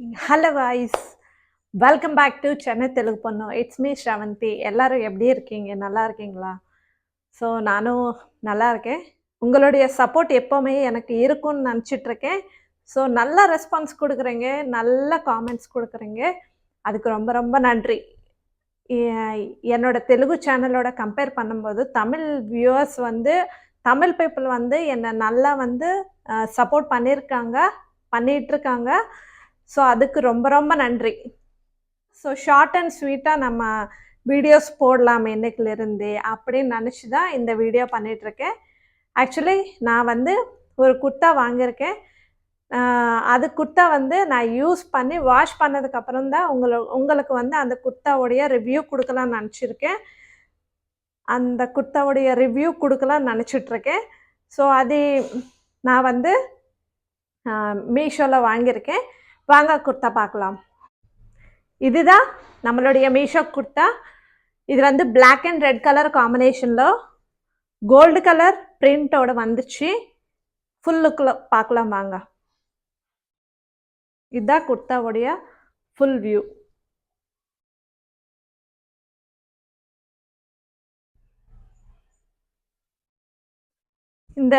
Hello guys, welcome back to Chennai Telugu பொண்ணு. It's me Sravanthi. எல்லாரும் எப்படி இருக்கீங்க? நல்லா இருக்கீங்களா? ஸோ நானும் நல்லா இருக்கேன். உங்களுடைய சப்போர்ட் எப்போவுமே எனக்கு இருக்கும்னு நினச்சிட்ருக்கேன். ஸோ நல்ல ரெஸ்பான்ஸ் கொடுக்குறீங்க, நல்ல காமெண்ட்ஸ் கொடுக்குறீங்க. அதுக்கு ரொம்ப ரொம்ப நன்றி. என்னோட தெலுங்கு சேனலோட கம்பேர் பண்ணும்போது தமிழ் வியூவர்ஸ் வந்து தமிழ் பீப்புள் வந்து என்னை நல்லா வந்து சப்போர்ட் பண்ணிகிட்ருக்காங்க. ஸோ அதுக்கு ரொம்ப ரொம்ப நன்றி. ஸோ ஷார்ட் அண்ட் ஸ்வீட்டாக நம்ம வீடியோஸ் போடலாம் இன்னைக்குலேருந்தே அப்படின்னு நினச்சி தான் இந்த வீடியோ பண்ணிகிட்ருக்கேன். ஆக்சுவலி நான் வந்து ஒரு குர்த்தா வாங்கியிருக்கேன். அது குர்த்தா வந்து நான் யூஸ் பண்ணி வாஷ் பண்ணதுக்கப்புறம் தான் உங்களுக்கு வந்து அந்த குர்த்தாவுடைய ரிவ்யூ கொடுக்கலான்னு நினச்சிருக்கேன். அந்த குர்த்தாவுடைய ரிவ்யூ கொடுக்கலான்னு நினச்சிட்ருக்கேன். ஸோ அது நான் வந்து மீஷோவில் வாங்கியிருக்கேன். வாங்க குர்த்தா பார்க்கலாம். இதுதான் நம்மளுடைய மீஷோ குர்த்தா. இது வந்து பிளாக் அண்ட் ரெட் கலர் காம்பினேஷனில் கோல்டு கலர் பிரிண்டோட வந்துச்சு. ஃபுல் லுக்கில் பார்க்கலாம் வாங்க. இதுதான் குர்த்தாவுடைய ஃபுல் வியூ. இந்த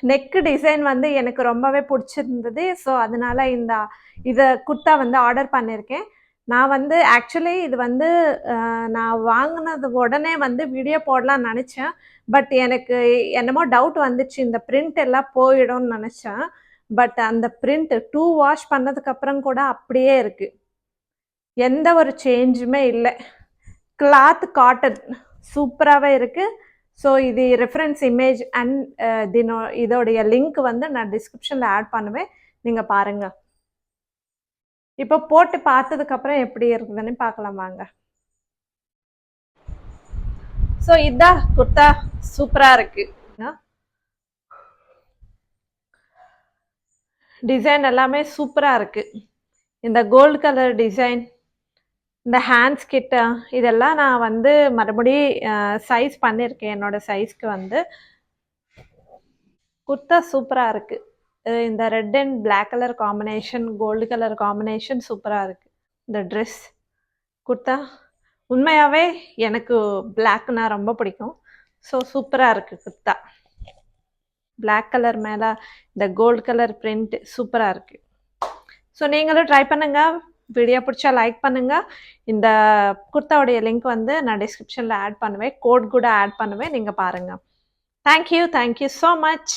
நெக்கு டிசைன் வந்து எனக்கு ரொம்பவே பிடிச்சிருந்தது. ஸோ அதனால இதை குர்த்தா வந்து ஆர்டர் பண்ணியிருக்கேன். நான் வந்து ஆக்சுவலி இது வந்து நான் வாங்கினது உடனே வந்து வீடியோ போடலான்னு நினச்சேன். பட் எனக்கு என்னமோ டவுட் வந்துச்சு, இந்த பிரிண்ட் எல்லாம் போயிடும்னு நினச்சேன். பட் அந்த பிரிண்ட் 2 வாஷ் பண்ணதுக்கப்புறம் கூட அப்படியே இருக்குது, எந்த ஒரு சேஞ்சுமே இல்லை. கிளாத் காட்டன் சூப்பராகவே இருக்குது. ஸோ இது ரெஃபரன்ஸ் இமேஜ் அண்ட் இதோடைய லிங்க் வந்து நான் டிஸ்கிரிப்ஷனில் ஆட் பண்ணுவேன், நீங்கள் பாருங்கள். இப்போ போட்டு பார்த்ததுக்கப்புறம் எப்படி இருக்குதுன்னு பார்க்கலாம் வாங்க. ஸோ இதுதான் குர்த்தா, சூப்பராக இருக்குது. டிசைன் எல்லாமே சூப்பராக இருக்குது. இந்த கோல்டு கலர் டிசைன், இந்த ஹேண்ட்ஸ் கிட்ட இதெல்லாம் நான் வந்து மறுபடியும் சைஸ் பண்ணியிருக்கேன். என்னோடய சைஸ்க்கு வந்து குர்த்தா சூப்பராக இருக்குது. இந்த red and black colour combination, gold colour combination சூப்பராக இருக்குது. இந்த ட்ரெஸ் குர்த்தா உண்மையாகவே எனக்கு பிளாக்னா ரொம்ப பிடிக்கும். ஸோ சூப்பராக இருக்குது குர்த்தா. பிளாக் கலர் மேலே இந்த கோல்டு கலர் பிரிண்ட் சூப்பராக இருக்குது. ஸோ நீங்களும் ட்ரை பண்ணுங்கள். வீடியோ பிடிச்சா லைக் பண்ணுங்கள். இந்த குர்த்தாவுடைய லிங்க் வந்து நான் டிஸ்கிரிப்ஷனில் ஆட் பண்ணுவேன், கோட் கூட ஆட் பண்ணுவேன், நீங்கள் பாருங்கள். Thank you so much.